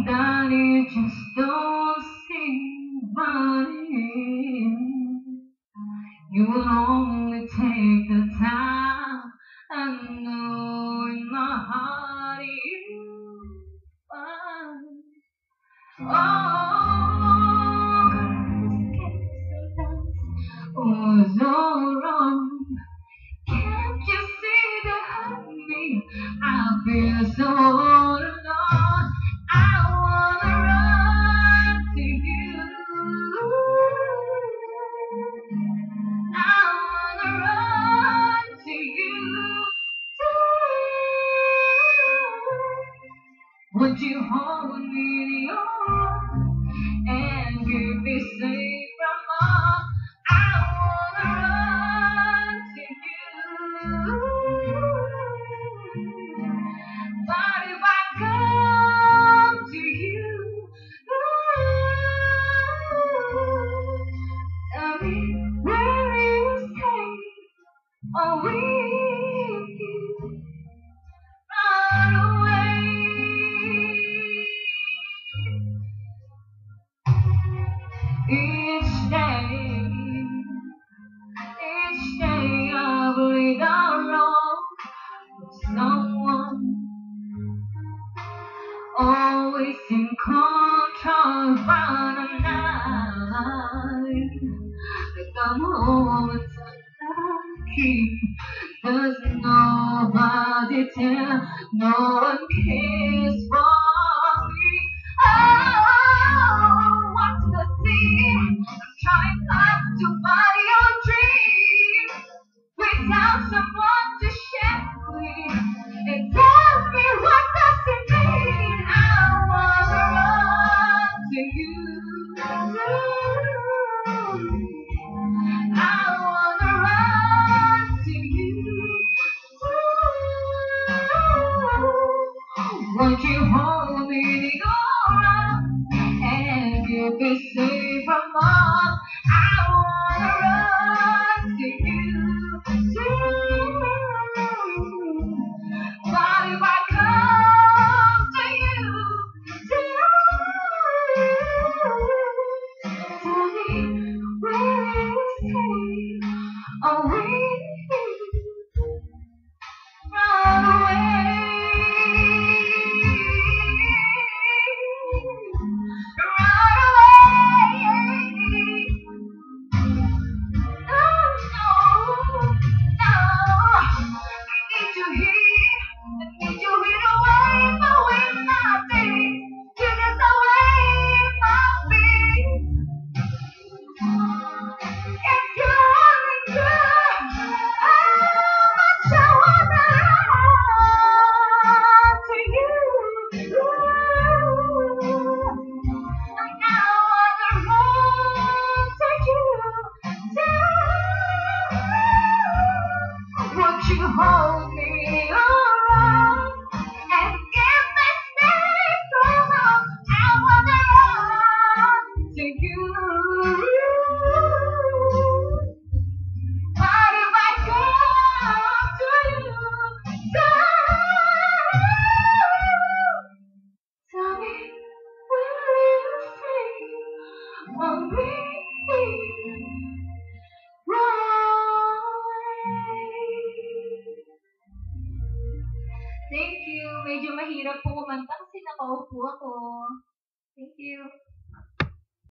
that you just don't see running. You will only take the time and know in my heart you find. Oh, 'cause was all wrong. Can't you see that hurt me? I feel so all alone. I wanna run to you. I wanna run to you too. Would you hold me in your arms and keep me safe from all? I wanna run to you. But if I come to you, tell me where you stay, or will you run away? Each day I believe I'm wrong. Someone always in control, but I'm not. Like I'm home and so lucky. Does nobody tell? No one cares for me. Oh, what's the scene? I'm trying hard to find your dream without someone to share with. And tell me what does it mean? I wanna run to you. I wanna run to you. Won't you hold me in your arms and keep me safe from all? I wanna run to you too. But if I come to you, tell me where you stay, or will you run away? Won't you hold me around and give me safe from all? I wanna run to you. But if I come to you, tell me where you stay, or will Thank you. Medyo mahirap po kumanta kasi nakaupo ako. Thank you.